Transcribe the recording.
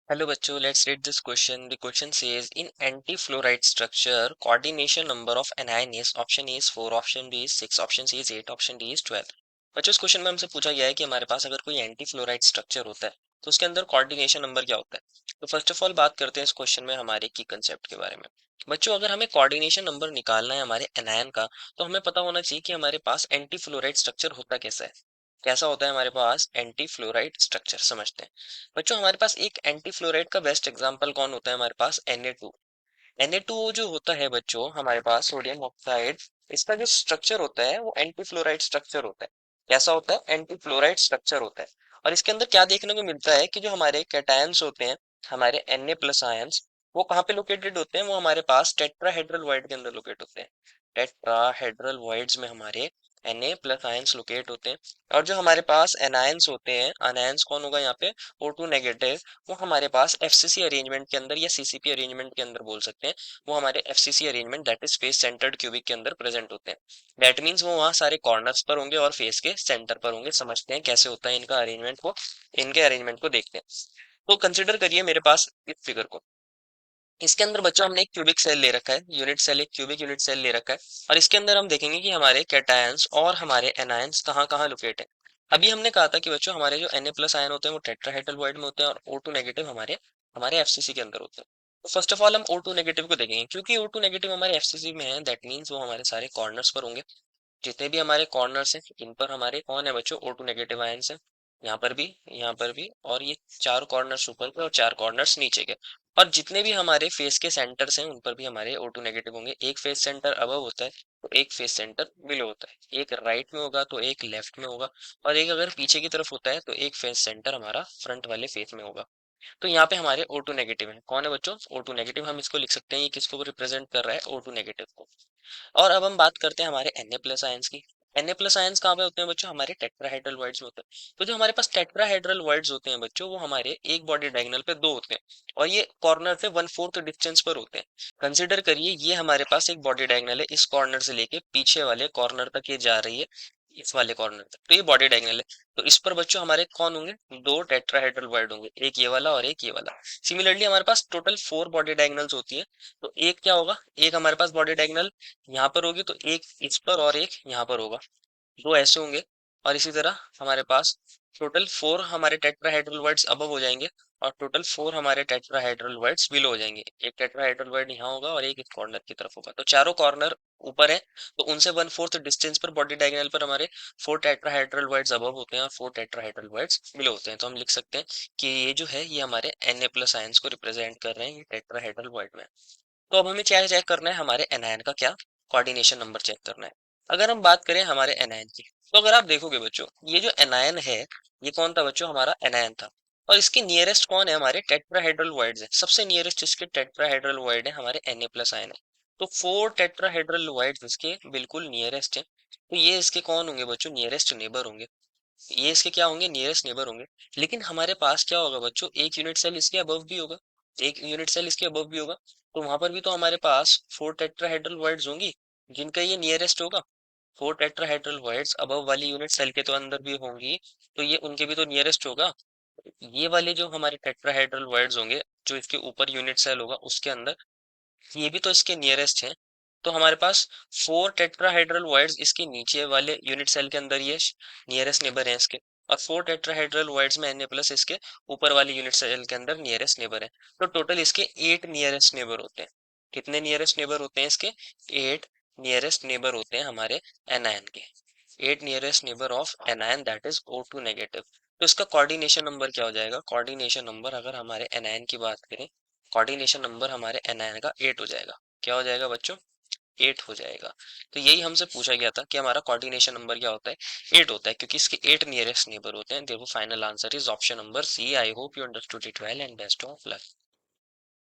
Hello बच्चों, let's read this question. The question says in anti-fluoride structure, coordination number of anion is option A is 4, option B is 6, option C is 8, option D is 12. बच्चों इस question में हमसे पूछा गया है कि हमारे पास अगर कोई एंटी फ्लोराइड स्ट्रक्चर होता है तो उसके अंदर कोऑर्डिनेशन नंबर क्या होता है। तो फर्स्ट ऑफ ऑल बात करते हैं इस क्वेश्चन में हमारे की कंसेप्ट के बारे में। बच्चों अगर हमें कोऑर्डिनेशन नंबर निकालना है हमारे एनायन का तो हमें पता होना चाहिए कि हमारे पास एंटी फ्लोराइड स्ट्रक्चर होता कैसा है। कैसा होता है हमारे पास एंटी फ्लोराइड स्ट्रक्चर, समझते हैं। बच्चों हमारे पास एक एंटी फ्लोराइड का बेस्ट एग्जांपल कौन होता है, हमारे पास Na2। Na2 जो होता है बच्चों हमारे पास सोडियम ऑक्साइड, इसका जो स्ट्रक्चर होता है वो एंटी फ्लोराइड स्ट्रक्चर होता है। कैसा होता है, एंटी फ्लोराइड स्ट्रक्चर होता है। और इसके अंदर क्या देखने को मिलता है कि जो हमारे कैटायंस होते हैं, हमारे Na+ आयंस, वो कहाँ पे लोकेटेड होते हैं, वो हमारे पास टेट्राहेड्रल वॉइड के अंदर लोकेट होते हैं। टेट्राहेड्रल वॉइड्स में हमारे Na+ आयंस लोकेट होते हैं। और जो हमारे पास एनायंस होते हैं, अनायंस कौन होगा यहाँ पे, O2 नेगेटिव, वो हमारे पास FCC अरेंजमेंट के अंदर या CCP अरेंजमेंट के अंदर बोल सकते हैं। वो हमारे FCC arrangement that is face centred cubic के अंदर प्रेजेंट होते हैं। दैट मीन्स वो वहाँ सारे कॉर्नर्स पर होंगे और फेस के सेंटर पर होंगे। समझते हैं कैसे होता है इनका अरेंजमेंट को, इनके अरेंजमेंट को देखते हैं। तो कंसिडर करिए मेरे पास इस फिगर को। इसके अंदर बच्चों हमने एक क्यूबिक सेल ले रखा है, यूनिट सेल, एक क्यूबिक यूनिट सेल ले रखा है। और इसके अंदर हम देखेंगे कि हमारे कैटायंस और हमारे एनायंस कहाँ कहाँ लोकेट है। अभी हमने कहा था कि बच्चों हमारे जो Na+ आयन होते हैं वो टेट्राहेड्रल वॉइड में होते हैं और O2 नेगेटिव हमारे हमारे FCC के अंदर होते हैं। तो फर्स्ट ऑफ ऑल हम O2 नेगेटिव को देखेंगे, क्योंकि O2 नेगेटिव हमारे FCC में है, दैट मीन्स वो हमारे सारे कॉर्नर्स पर होंगे। जितने भी हमारे कॉर्नर्स हैं इन पर हमारे कौन है बच्चों, O2 नेगेटिव आयंस हैं। यहाँ पर भी, यहाँ पर भी, और ये चार कॉर्नर्स ऊपर के और चार कॉर्नर्स नीचे के। और जितने भी हमारे फेस के सेंटर्स हैं उन पर भी हमारे O2 नेगेटिव होंगे। एक फेस सेंटर अबव होता है तो एक फेस सेंटर बिलो होता है, एक राइट में होगा तो एक लेफ्ट में होगा, और एक अगर पीछे की तरफ होता है तो एक फेस सेंटर हमारा फ्रंट वाले फेस में होगा। तो यहाँ पे हमारे O2 नेगेटिव है, कौन है बच्चों, O2 नेगेटिव। हम इसको लिख सकते हैं, ये किसको रिप्रेजेंट कर रहा है, O2 नेगेटिव को। और अब हम बात करते हैं हमारे Na+ आयंस की। Na+ आयंस कहाँ पे होते हैं बच्चों, हमारे टेट्राहेड्रल वॉइड्स में होते हैं। तो जो हमारे पास टेट्राहेड्रल वॉइड्स होते हैं बच्चों, वो हमारे एक बॉडी डायगोनल पे दो होते हैं और ये कॉर्नर से 1/4 डिस्टेंस पर होते हैं। कंसिडर करिए ये हमारे पास एक बॉडी डायगोनल है, इस कॉर्नर से लेके पीछे वाले कॉर्नर तक ये जा रही है, इस वाले कॉर्नर तक, तो ये बॉडी डायगोनल है। तो इस पर बच्चों हमारे कौन होंगे, दो टेट्राहेड्रल वॉइड होंगे, एक ये वाला और एक ये वाला। सिमिलरली हमारे पास टोटल 4 बॉडी डायगोनल्स होती है। तो एक क्या होगा, एक हमारे पास बॉडी डायगोनल यहाँ पर होगी तो एक इस पर और एक यहाँ पर होगा, दो ऐसे होंगे। और इसी तरह हमारे पास टोटल 4 हमारे टेट्राहेड्रल वर्ड्स अबव हो जाएंगे और टोटल 4 हमारे टेट्राहेड्रल वर्ड्स बिलो हो जाएंगे। एक टेट्राहेड्रल वर्ड यहाँ होगा और एक इस कॉर्नर की तरफ होगा, तो चारों कॉर्नर ऊपर है। तो उनसे 1/4 डिस्टेंस पर बॉडी डायगोनल पर हमारे 4 टेट्राहेड्रल वर्ड्स अबव होते हैं और 4 टेट्राहेड्रल वर्ड्स बिलो होते हैं। तो हम लिख सकते हैं कि ये जो है ये हमारे Na+ आयंस को रिप्रेजेंट कर रहे हैं, ये टेट्राहेड्रल वर्ड में। तो अब हमें क्या चेक करना है, हमारे एनायन का क्या कोऑर्डिनेशन नंबर चेक करना है। अगर हम बात करें हमारे एनायन की, तो अगर आप देखोगे बच्चों ये जो एनायन है, ये कौन था बच्चों, हमारा एनायन था। और इसके नियरेस्ट कौन है, हमारे टेट्राहेड्रल वॉइड्स है। सबसे नियरेस्ट इसके टेट्राहेड्रल वॉइड है हमारे Na+ आयन है। तो 4 टेट्राहेड्रल वॉइड्स इसके बिल्कुल नियरेस्ट है। तो ये इसके कौन होंगे बच्चों, नियरेस्ट नेबर होंगे। ये इसके क्या होंगे, नियरेस्ट नेबर होंगे। लेकिन हमारे पास क्या होगा बच्चों, एक यूनिट सेल इसके अबव भी होगा, एक यूनिट सेल इसके अबव भी होगा। तो वहां पर भी तो हमारे पास 4 टेट्राहेड्रल वर्ड्स होंगी जिनका ये नियरेस्ट होगा। 4 टेट्राहेड्रल वर्ड्स अबव वाली यूनिट सेल के तो अंदर भी होंगी, तो ये उनके भी तो नियरेस्ट होगा। ये वाले जो हमारे टेट्राहेड्रल वर्ड्स होंगे जो इसके ऊपर यूनिट सेल होगा उसके अंदर, ये भी तो इसके नियरेस्ट हैं। तो हमारे पास 4 टेट्राहेड्रल वर्ड्स इसके नीचे वाले यूनिट सेल के अंदर ये नियरेस्ट नेबर हैं इसके, और 4 टेट्राहेड्रल वर्ड्स में Na+ इसके ऊपर वाले यूनिट सेल के अंदर नियरेस्ट नेबर है। तो टोटल इसके 8 नियरेस्ट नेबर होते हैं। कितने नियरेस्ट नेबर होते हैं इसके, 8 नियरेस्ट नेबर होते हैं हमारे एनायन के। 8 nearest neighbour of anion that is O2 negative. तो इसका कोऑर्डिनेशन नंबर क्या हो जाएगा, कोऑर्डिनेशन नंबर अगर हमारे एनायन की बात करें, कोऑर्डिनेशन नंबर हमारे एनायन का 8 हो जाएगा। क्या हो जाएगा बच्चों, 8 हो जाएगा। तो यही हमसे पूछा गया था कि हमारा कोऑर्डिनेशन नंबर क्या होता है, 8 होता है, क्योंकि इसके 8 नियरेस्ट नेबर होते हैं। देखो final answer is option number C. I hope you understood it well and best of luck.